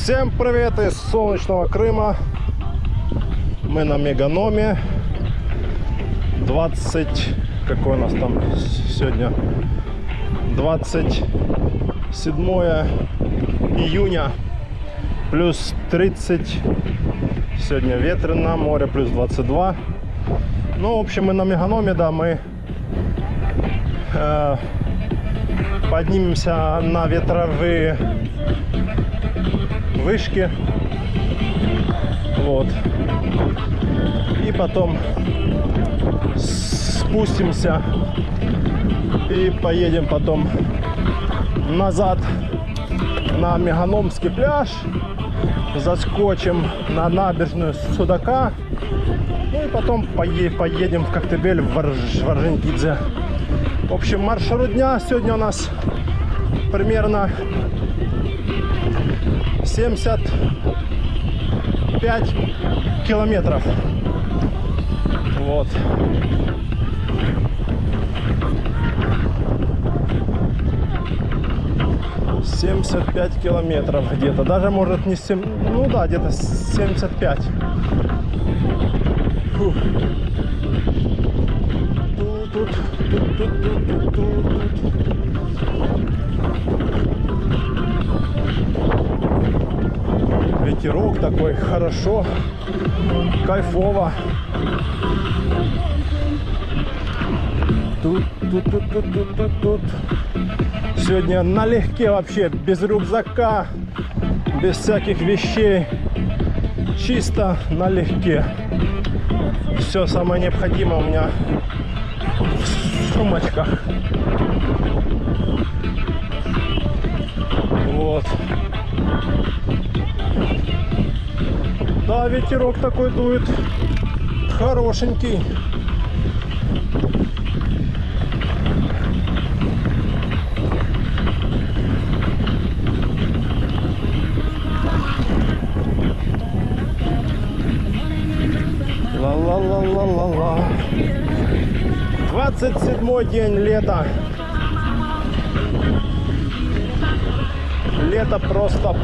Всем привет из солнечного Крыма. Мы на Меганоме. 20... Какой у нас там сегодня? 27 июня. Плюс 30. Сегодня ветрено. Море плюс 22. Ну, в общем, мы на Меганоме, да, мы поднимемся на ветровые вышки. Вот. И потом спустимся и поедем потом назад на Меганомский пляж. Заскочим на набережную Судака. Ну и потом поедем в Коктебель, в Орджоникидзе. В общем, маршрут дня сегодня у нас примерно 75 километров. Вот. Километров где-то. Даже может не 7. Ну да, где-то 75. Фух. Тут. Ветерок такой, хорошо, кайфово. Тут. Сегодня налегке вообще, без рюкзака, без всяких вещей, чисто налегке. Все самое необходимое у меня в сумочках. Вот. Да, ветерок такой дует, хорошенький. Ла-ла-ла-ла-ла-ла. 27-й день лета. Лето просто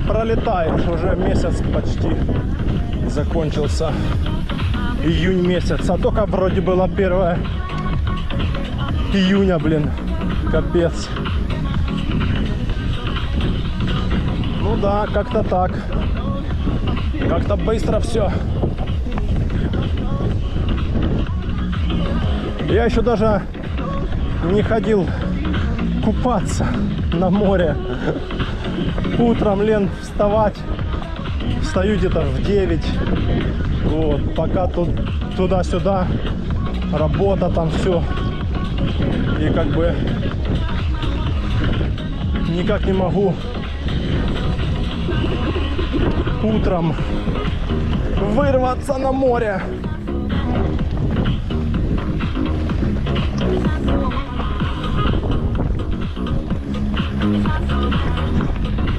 пролетает. Уже месяц почти закончился. Июнь месяц. А только вроде было 1 июня, блин. Капец. Ну да, как-то так. Как-то быстро все. Я еще даже не ходил купаться на море. Утром лень вставать. Встаю где-то в 9. Вот, пока тут туда-сюда. Работа там все. И как бы никак не могу утром вырваться на море.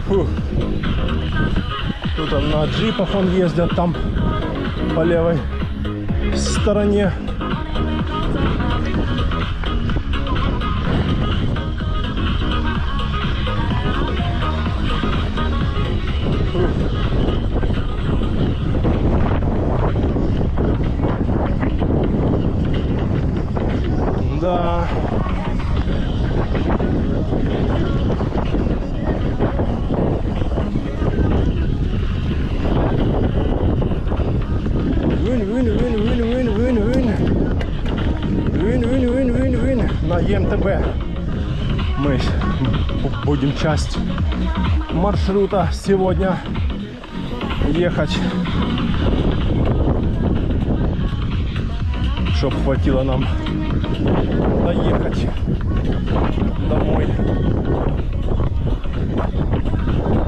Фух. Тут там на джипах он ездят, там по левой стороне. Фух. Да. На ЕМТБ мы будем часть маршрута сегодня ехать, чтоб хватило нам доехать домой,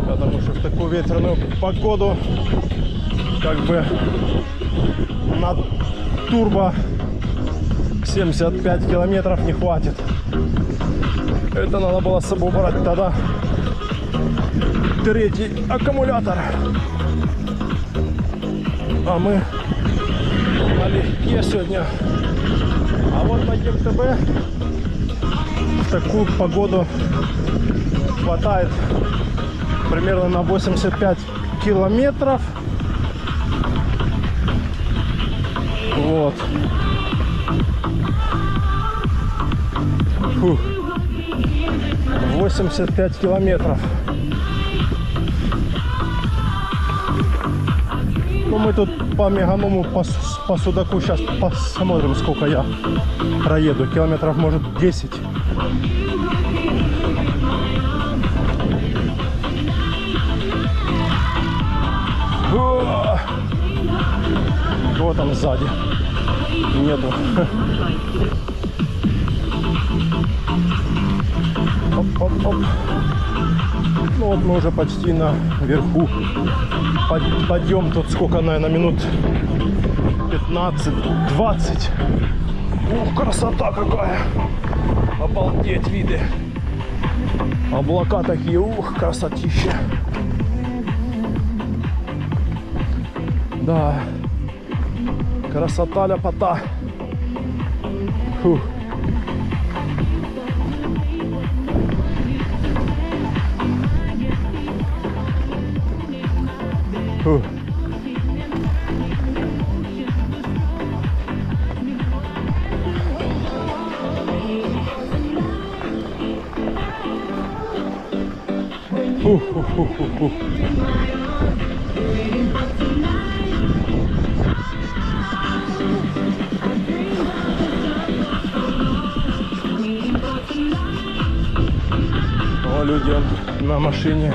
потому что в такую ветреную погоду как бы на турбо 75 километров не хватит. Это надо было с собой брать тогда 3-й аккумулятор. А мы налегке сегодня. А вот на ЕМТБ в такую погоду хватает примерно на 85 километров. Вот. Фух. 85 километров. Ну, мы тут по Меганому, по Судаку сейчас посмотрим, сколько я проеду. Километров, может, 10. О! Кого там сзади? Нету. Оп-оп-оп. Ну вот мы уже почти наверху. Подъем тут сколько, наверное, минут 15-20. Ух, красота какая! Обалдеть виды! Облака такие, ух, красотища! Да, красота, ляпота! Фух. Фух. Фух. О, люди на машине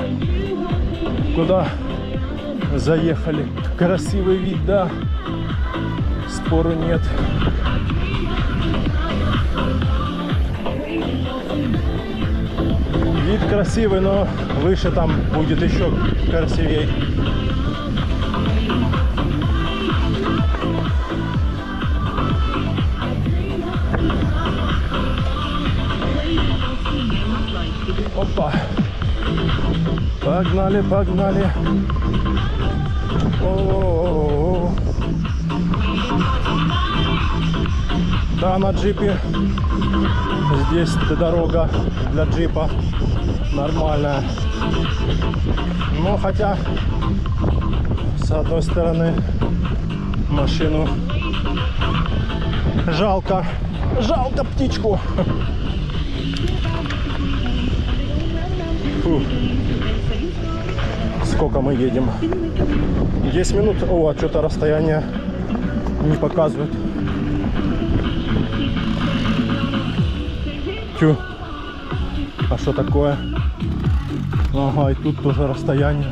куда заехали. Красивый вид, да, спору нет. Вид красивый, но выше там будет еще красивее. Опа. Погнали, погнали. О-о-о-о. Да, на джипе здесь дорога для джипа нормальная. Но хотя с одной стороны машину жалко птичку. Фу. Сколько мы едем? 10 минут. О, а что-то расстояние не показывает. Тю. А что такое? Ага, и тут тоже расстояние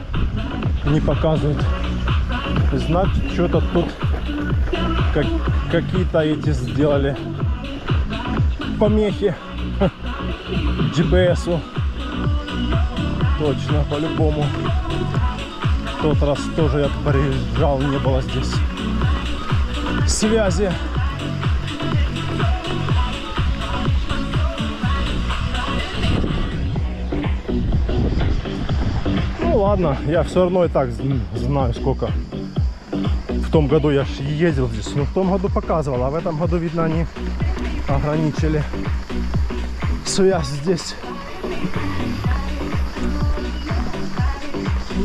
не показывает. Значит, что-то тут какие-то эти сделали помехи GPS-у. Точно, по-любому. В тот раз тоже я приезжал, не было здесь связи. Ну ладно, я все равно и так знаю, сколько. В том году я ездил здесь, но в том году показывал, а в этом году, видно, они ограничили связь здесь.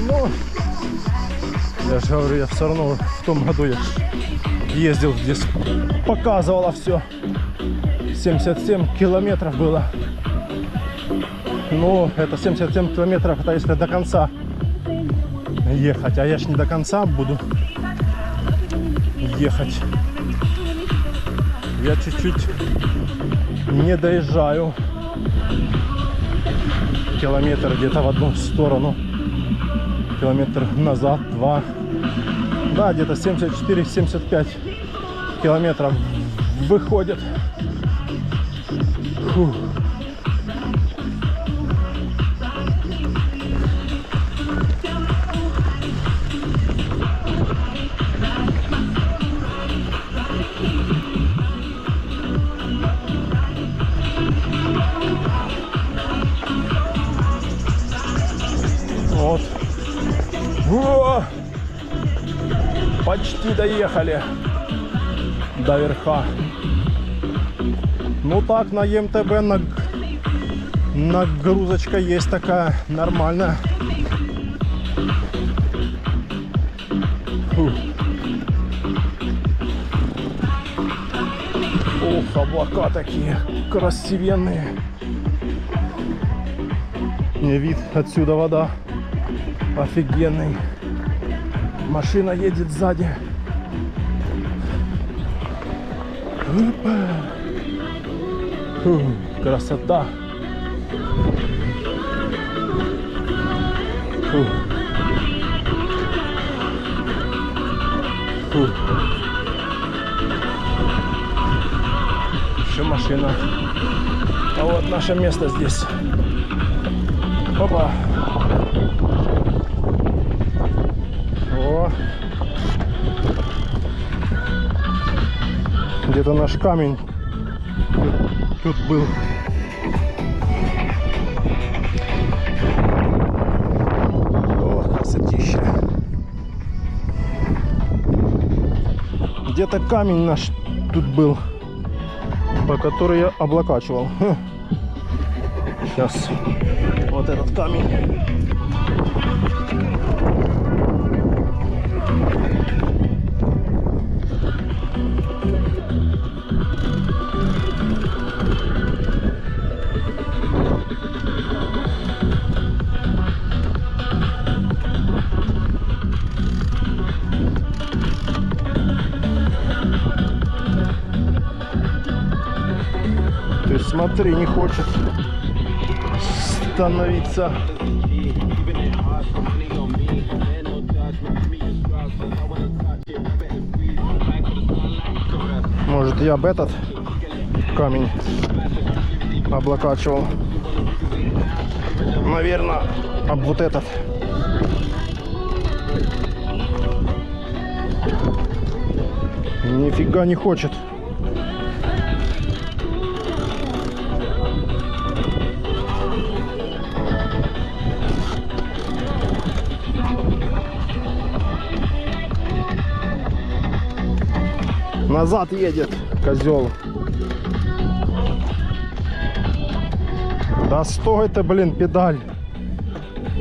Но я же говорю, я все равно в том году я ездил здесь, показывала все. 77 километров было. Ну, это 77 километров, это если до конца ехать. А я ж не до конца буду ехать. Я чуть-чуть не доезжаю. Километр где-то в одну сторону. Километр назад, 2. Да, где-то 74-75 километров выходит. Фу. Вот. О! Почти доехали до верха. Ну так, на МТБ нагрузочка есть такая нормальная. облака такие красивенные. Не вид отсюда, вода офигенный. Машина едет сзади. Опа. Фу, красота. Фу. Фу. Еще машина. А вот наше место здесь. Опа. О. Где-то наш камень тут был. О, красотища. Где-то камень наш тут был, по который я облокачивал. Сейчас вот этот камень. Ты смотри, не хочет становиться. Может, я об этот камень облокачивал? Наверное, об вот этот. Нифига не хочет. Назад едет, козел. Да стой ты, блин, педаль.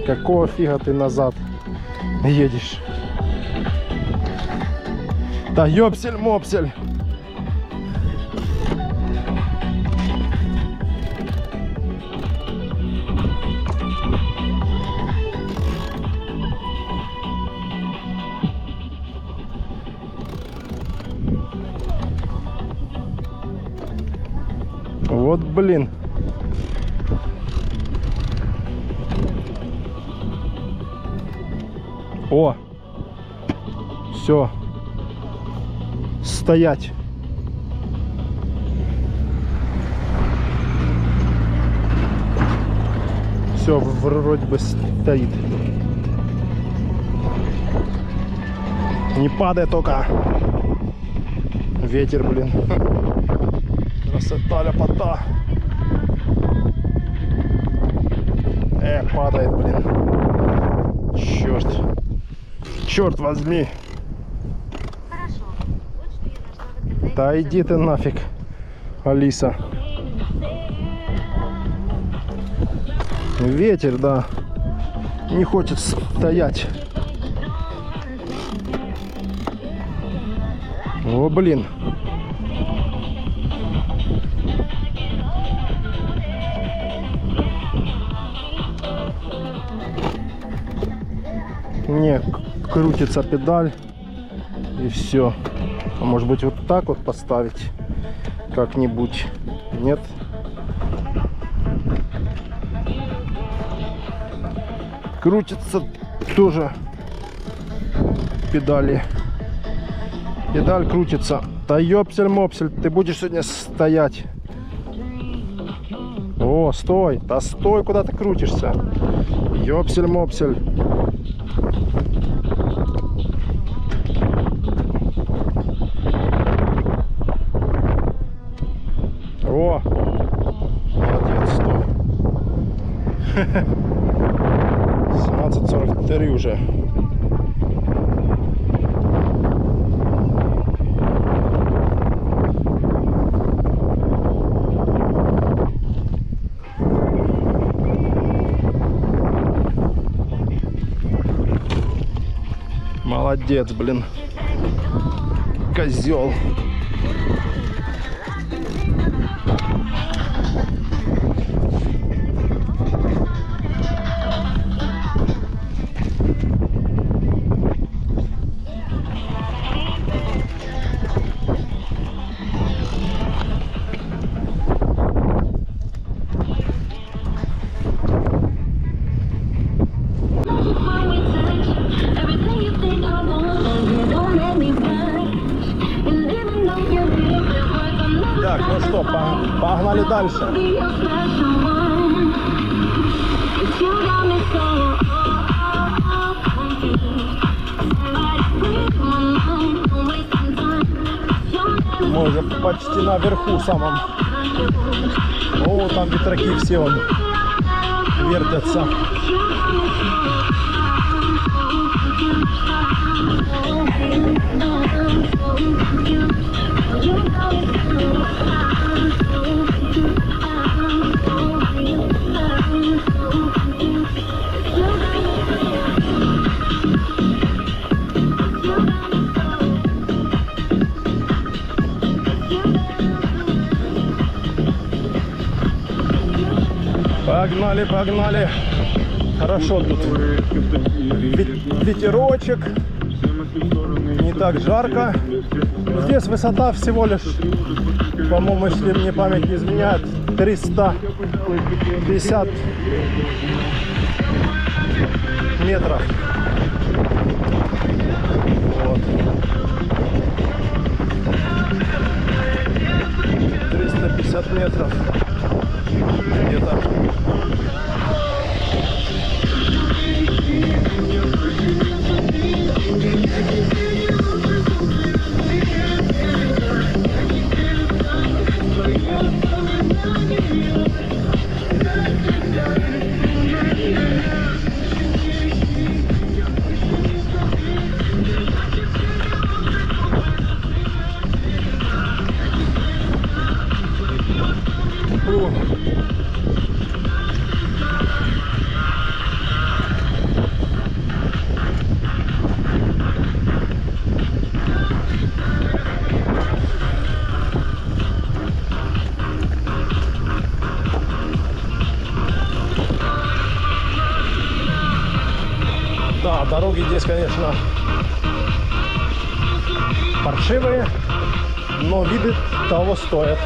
Какого фига ты назад едешь? Да ёпсель-мопсель. Вот блин. О! Все. Стоять. Все, вроде бы стоит. Не падай только. Ветер, блин. Красота, ляпота. Падает, блин. Черт. Черт возьми. Хорошо. Вот что я нашла в интернете. Да иди ты нафиг, Алиса. Ветер, да. Не хочет стоять. О, блин. Не, крутится педаль и все. А может быть вот так вот поставить как-нибудь? Нет? Крутится тоже педали. Педаль крутится. Да ёпсель-мопсель, ты будешь сегодня стоять. О, стой. Да стой, куда ты крутишься? Ёпсель-мопсель. О, молодец, стой. 17:43 уже. Молодец, блин. Козел. дальше. Мы уже почти наверху самом. О, там ветраки все вон вертятся. Погнали, погнали. Хорошо тут. Ветерочек. Не так жарко. Здесь высота всего лишь, по-моему, если мне память не изменяет, 350 метров. Вот. 350 метров где-то. Да, дороги здесь, конечно, паршивые, но виды того стоят.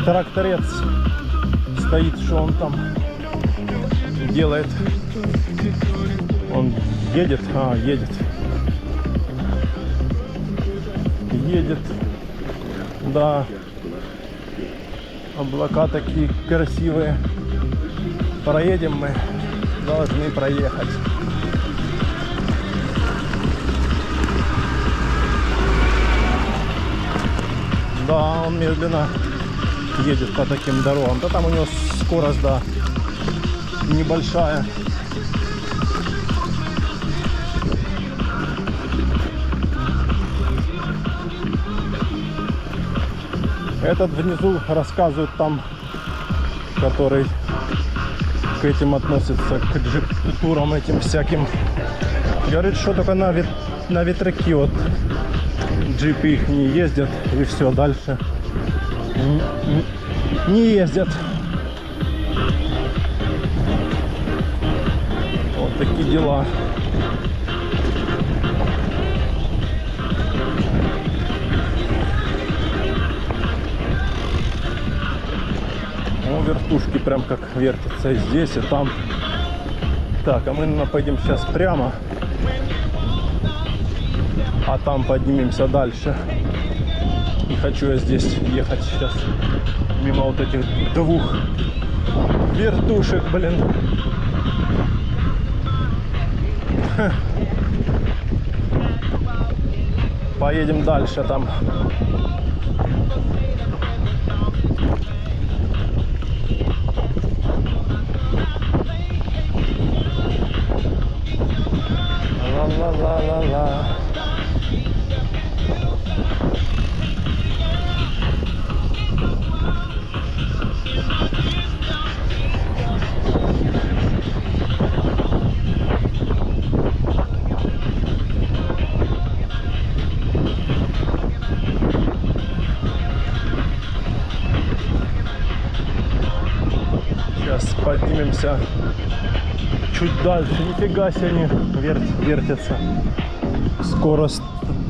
Тракторец стоит, что он там делает. Он едет, едет, да, облака такие красивые. Проедем мы, должны проехать. Да, он медленно едет по таким дорогам. Да там у него скорость, да, небольшая. Этот внизу рассказывает там, который к этим относится, к джип-турам этим всяким. Говорит, что только на ветраки вот джипы их не ездят, и все, дальше не ездят. Вот такие дела. Ну, вертушки прям как вертятся и здесь, и там. Так, а мы, наверное, пойдем сейчас прямо, а там поднимемся дальше. Не хочу я здесь ехать сейчас мимо вот этих двух вертушек, блин. Поедем дальше там. Ла-ла-ла-ла-ла. Сейчас поднимемся чуть дальше. Нифига себе они вертятся. Скорость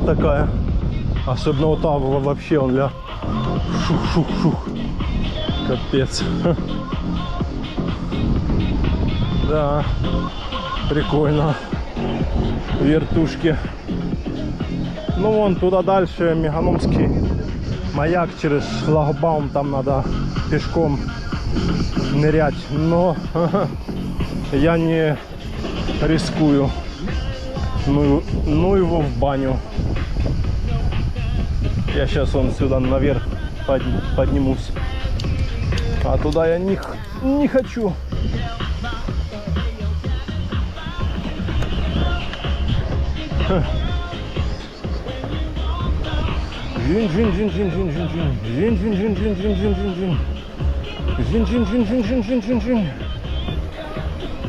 такая. Особенно вот там вообще он ля. Шух-шух-шух. Капец. Да, прикольно. Вертушки. Ну вон туда дальше Меганомский маяк через шлагбаум. Там надо пешком нырять. Но я не рискую. Ну его в баню. Я сейчас вон сюда наверх поднимусь. А туда я не хочу.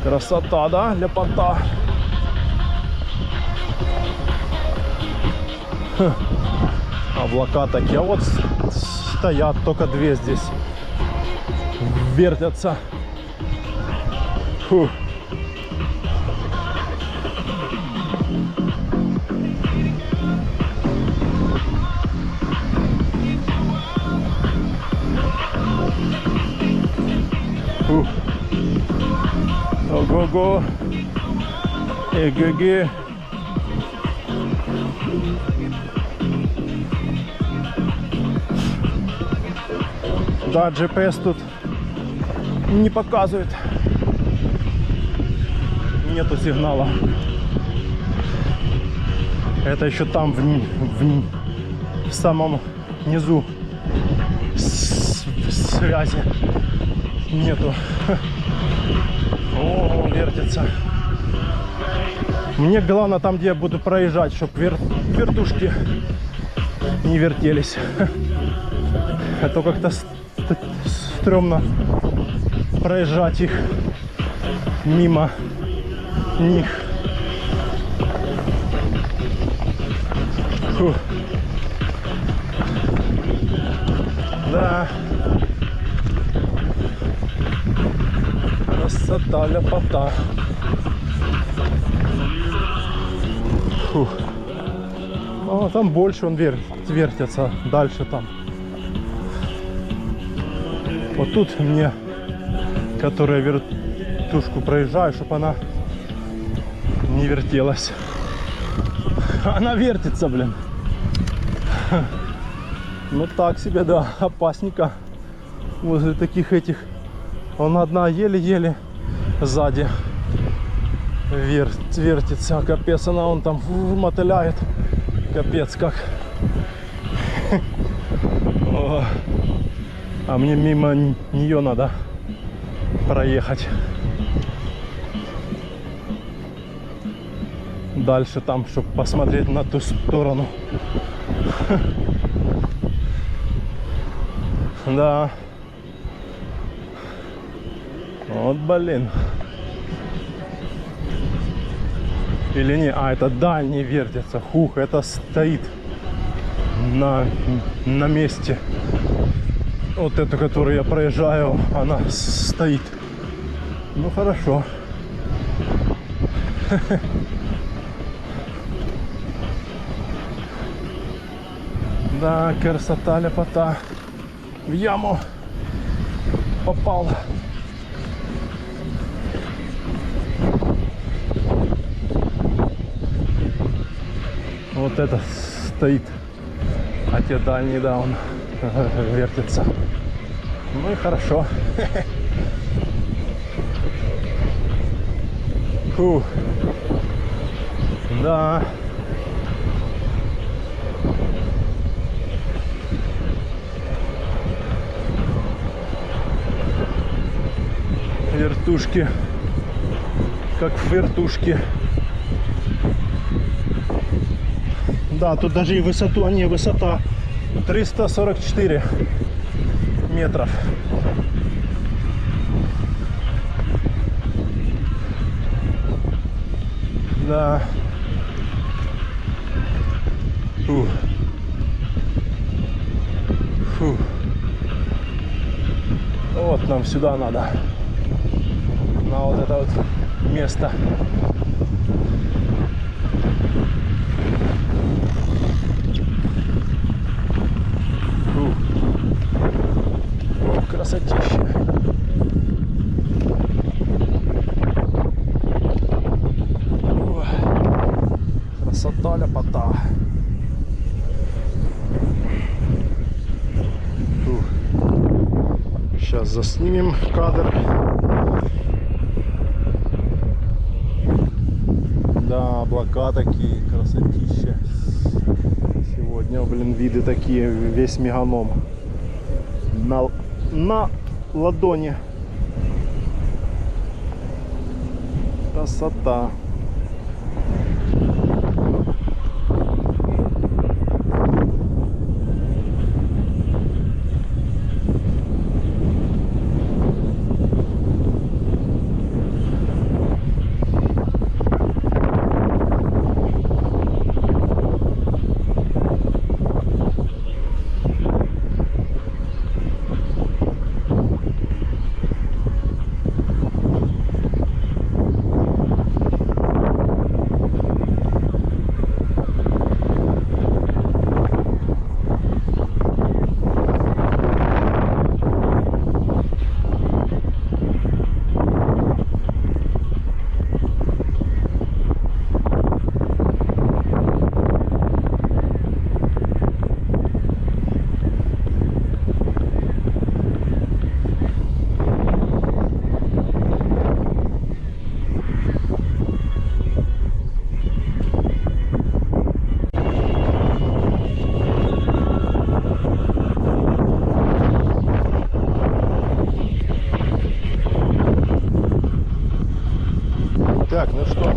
Красота, да? Лепота. Облака такие. А вот стоят только две здесь. Вертятся. Фу. Фу. Ого-го. Эге-ге. Да, GPS тут не показывает. Нету сигнала. Это еще там в самом низу связи нету. О, вертится. Мне главное там, где я буду проезжать, чтобы вертушки не вертелись. А то как-то стрёмно проезжать их мимо них. Фу. Да. Красота, ляпота. Фу. О, там больше он вертится. Дальше там. Вот тут мне, которая вертушку проезжаю, чтобы она не вертелась. Она вертится, блин. Ну так себе, да, опасненько. Возле таких этих. Он одна еле-еле сзади вертится. Капец, она он там мотыляет. Капец как. А мне мимо нее надо проехать. Дальше там, чтобы посмотреть на ту сторону. Да. Вот блин. Или не? А, это дальний вертится. Хух, это стоит на месте. Вот эту, которую я проезжаю, она стоит. Ну хорошо. Да, красота, ляпота. В яму попал. Вот это стоит. А те дальние, да, он вертится. Ну и хорошо. Фу. Да. Вертушки. Как вертушки. Да, тут даже и высоту, не высота 344 метров. Да. Фу. Фу. Вот нам сюда надо. На вот это вот место. красотища. Ой, красота, ляпота. Сейчас заснимем кадр. Да, облака такие, красотища. Сегодня, блин, виды такие, весь меганом на ладони. Красота. Так, ну что,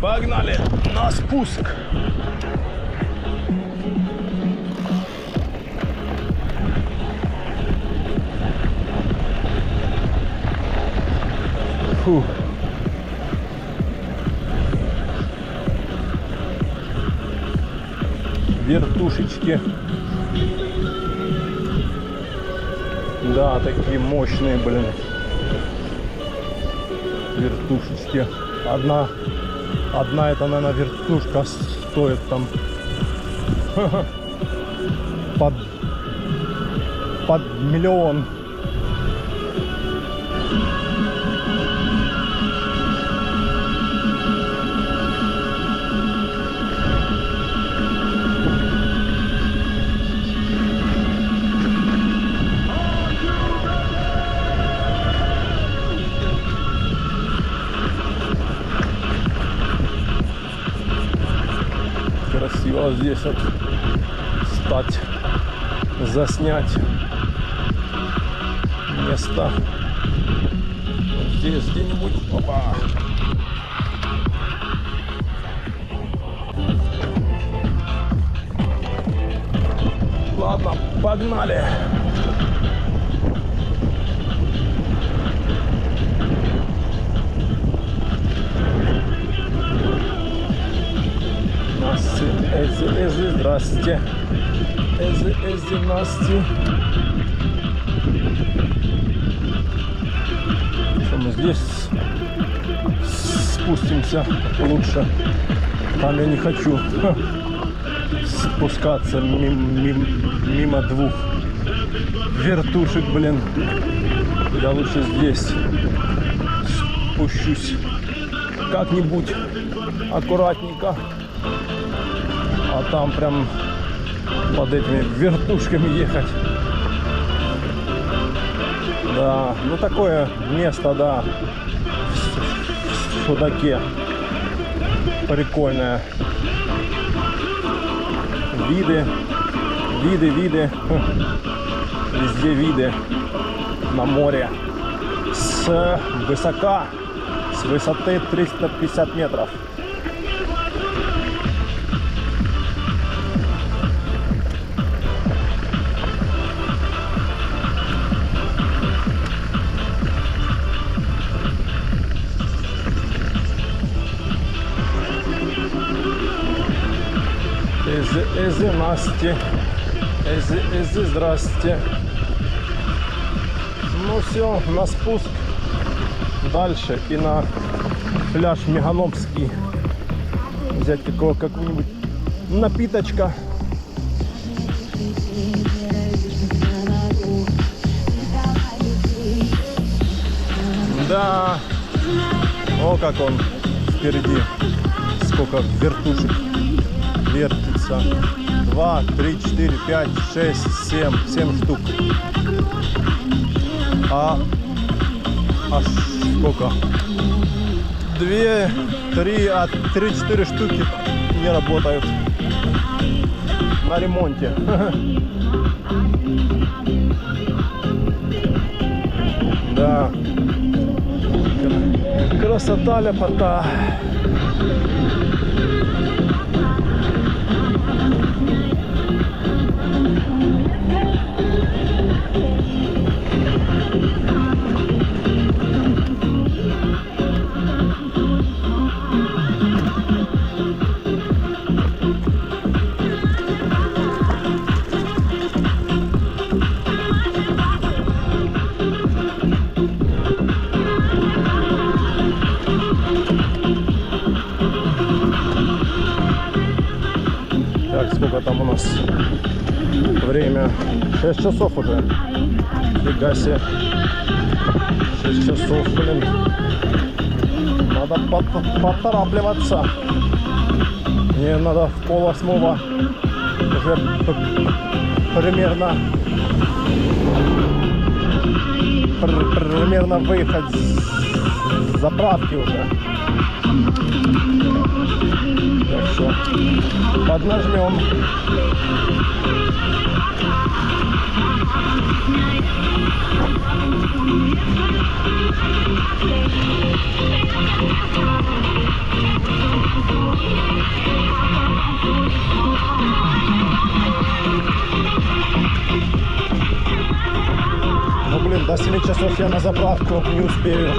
погнали на спуск. Фу. Вертушечки. Да, такие мощные, блин. Вертушечки. Одна это, наверное, вертушка стоит там под миллион. Красиво здесь вот стать, заснять место. Вот здесь где-нибудь. Опа. Ладно, погнали. Эзи, здрасте. Эзи, Насти. Что, мы здесь спустимся лучше. Там я не хочу спускаться мимо двух вертушек, блин. Я лучше здесь спущусь как-нибудь аккуратненько. А там прям под этими вертушками ехать. Да, ну такое место, да, в Судаке. Прикольное. Виды. Везде виды на море. С высоты 350 метров. Эзи, Насти. Эзи, здрасте. Ну все, на спуск дальше и на пляж Меганомский. Взять какого-нибудь напиточка. О, как он впереди. Сколько вертушек вертится. 2, 3, 4, 5, 6, 7. 7 штук. А сколько? 2, 3, 3-4 штуки не работают на ремонте. Да. Красота, ляпота. Так, сколько там у нас время? 6 часов уже. Фига себе. 6 часов, блин. Надо поторапливаться. Мне надо в 7:30 уже примерно выехать с заправки уже. Так что поднажмем. Ну блин, до 7 часов я на заправку не успею.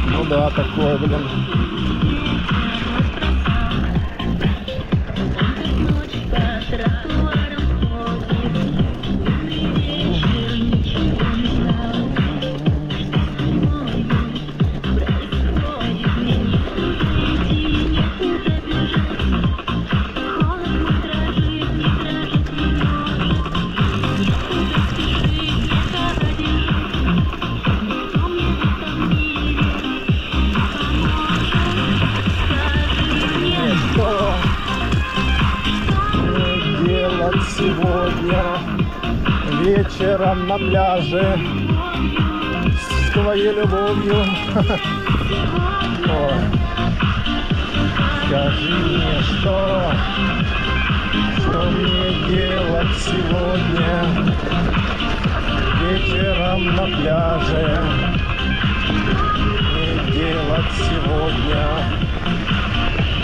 Ну да, такое, блин. Сегодня вечером на пляже с твоей любовью. Ой. Скажи мне, что мне делать сегодня вечером на пляже? Мне делать сегодня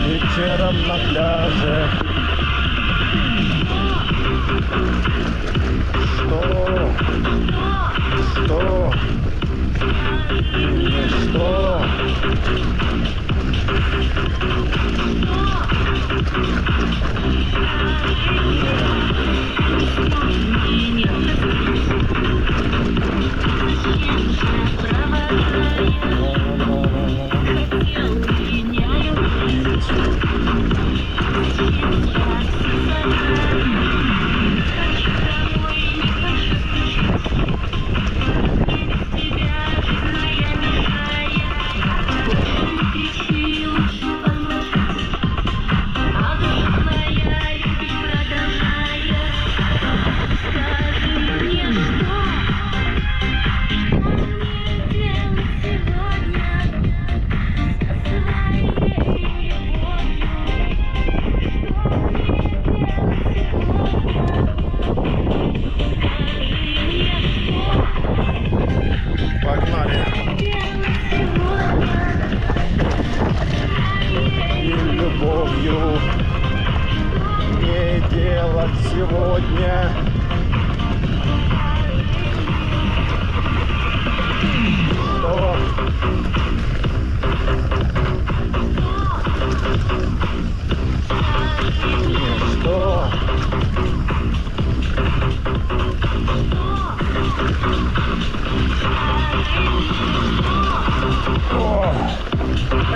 вечером на пляже? Что? Сегодня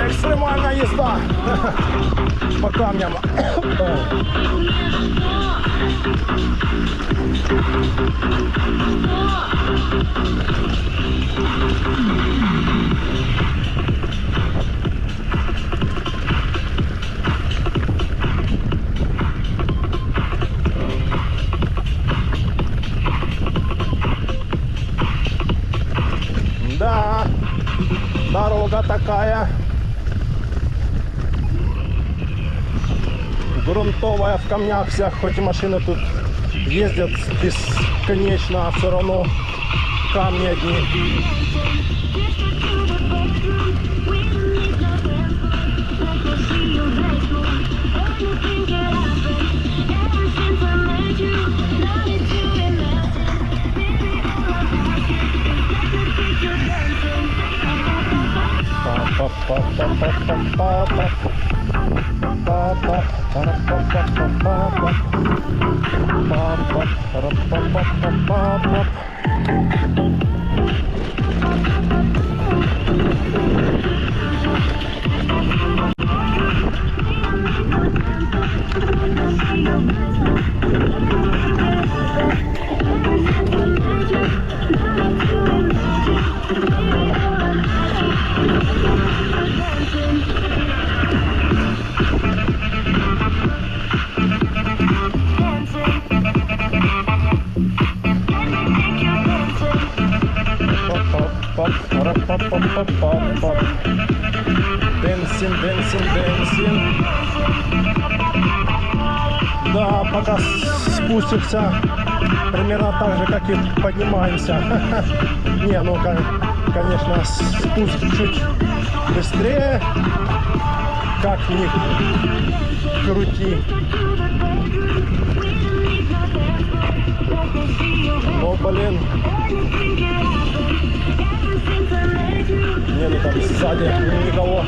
экстремальная езда по камням. Да, дорога такая грунтовая, в камнях вся, хоть и машины тут ездят бесконечно, а все равно камни одни. Дэнсин. Да, пока спустимся примерно так же, как и поднимаемся. Не, ну, конечно, спуск чуть быстрее, как ни крути. О, блин. Нету там сзади никого.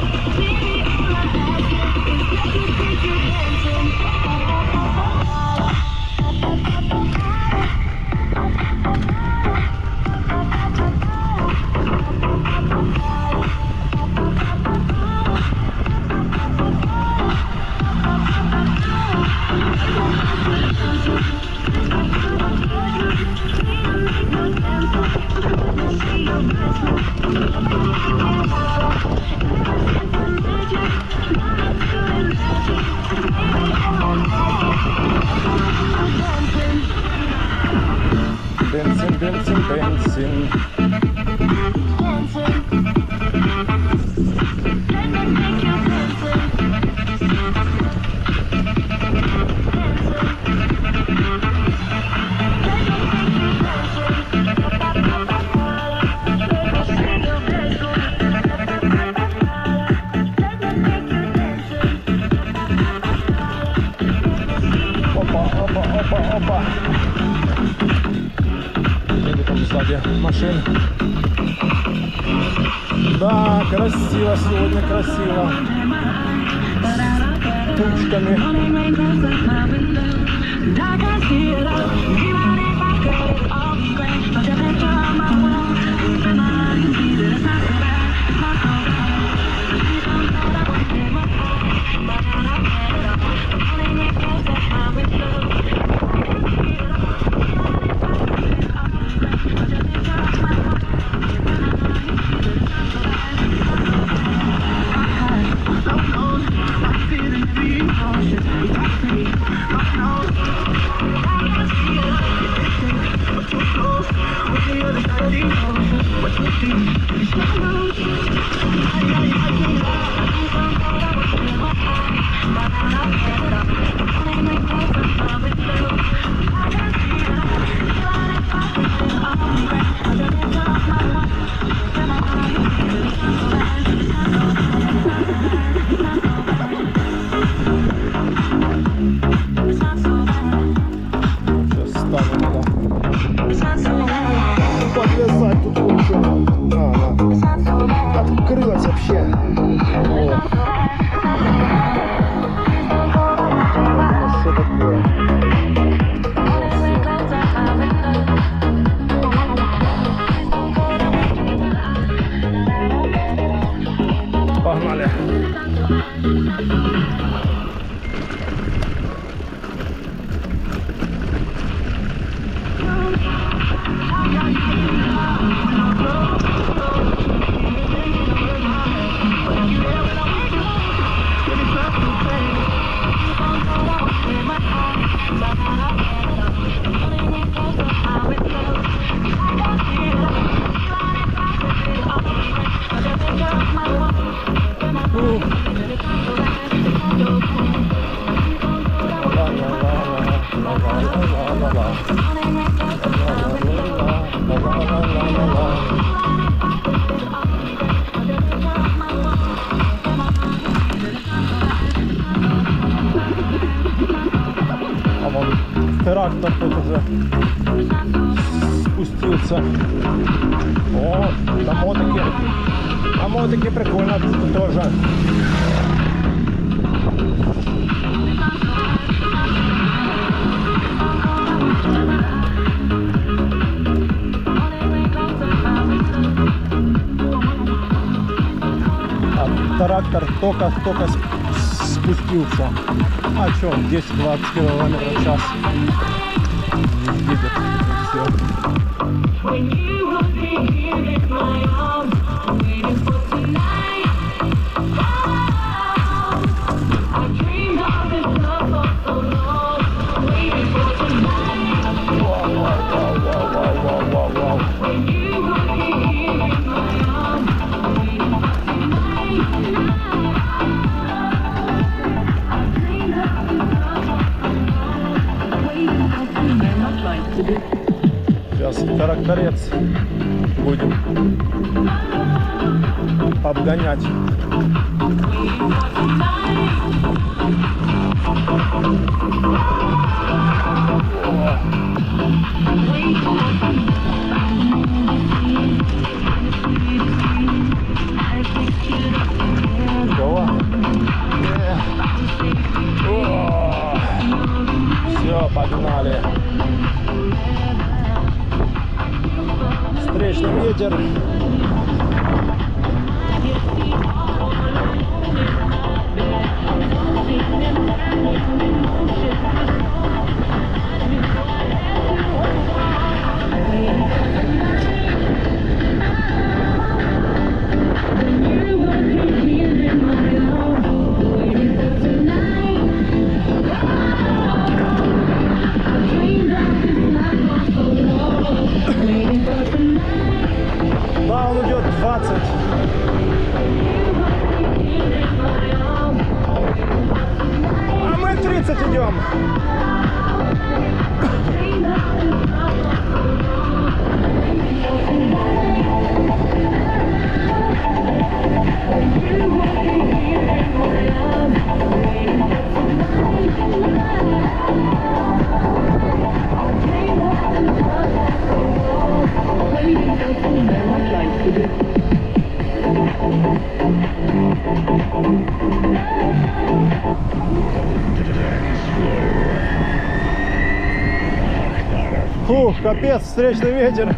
Dancing. Опа. Или там сзади машин. Да, красиво сегодня, красиво. С тучками. Подлезать тут лучше. Открылась вообще. Вот. Что такое? Погнали. А вон трактор тут уже спустился. О, там мотики прикольно тоже. А трактор только спустился. А что, 10-20 километров в час едет. Все. Сейчас тракторец будем обгонять. Все, погнали. Встречный ветер. Да, он идет 20. А мы 30 идем. Фух, капец, встречный ветер.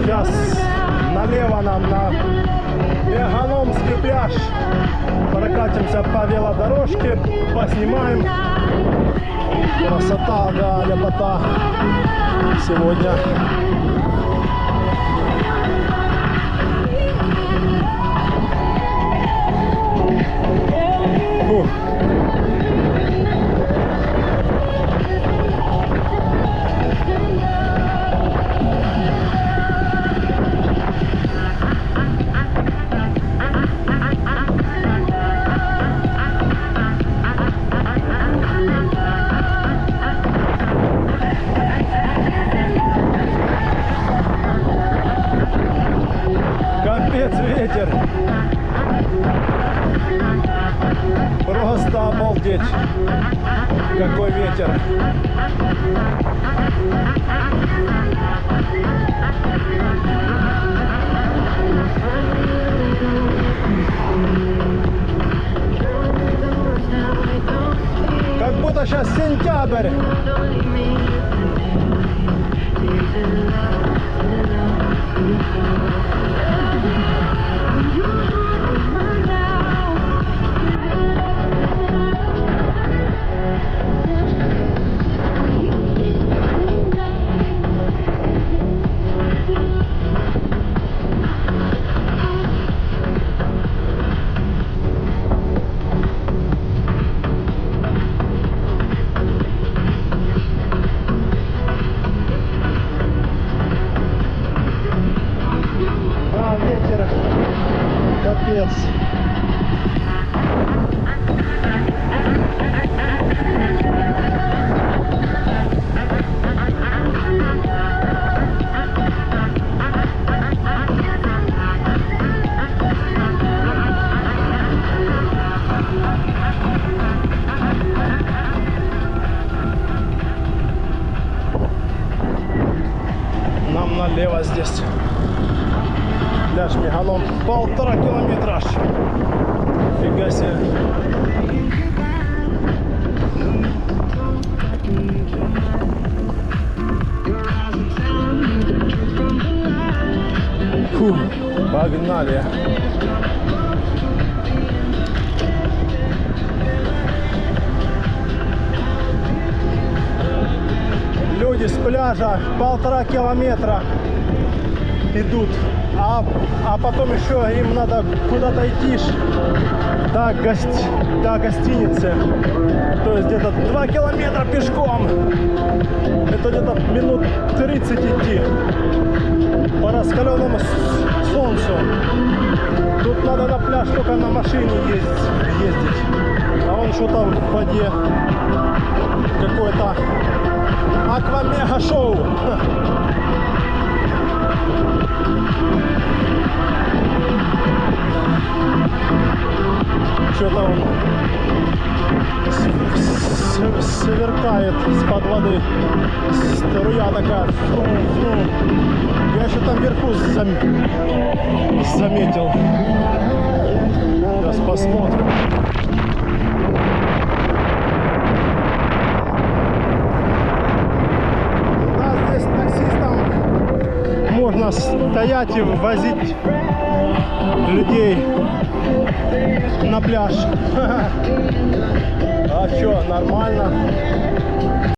Сейчас налево нам на Меганомский пляж. Прокатимся по велодорожке, поснимаем. Красота, да, лепота сегодня. Фух. Капец, ветер. Просто обалдеть. Какой ветер. Как будто сейчас сентябрь. ветер. Капец. Нам налево здесь. Для Шмигалом 1,5 километра аж. Фига себе. Фу, погнали. Люди с пляжа 1,5 километра идут, а потом еще им надо куда-то идти до гостиницы. То есть где-то 2 километра пешком. Это где-то минут 30 идти по раскаленному солнцу. Тут надо на пляж только на машине ездить. А он что-то в воде. Какое-то аквамега-шоу. Что-то он сверкает из-под воды. Струя такая. Я еще там вверху заметил. Сейчас посмотрим. Да, здесь таксистам можно стоять и возить людей на пляж. А что, нормально.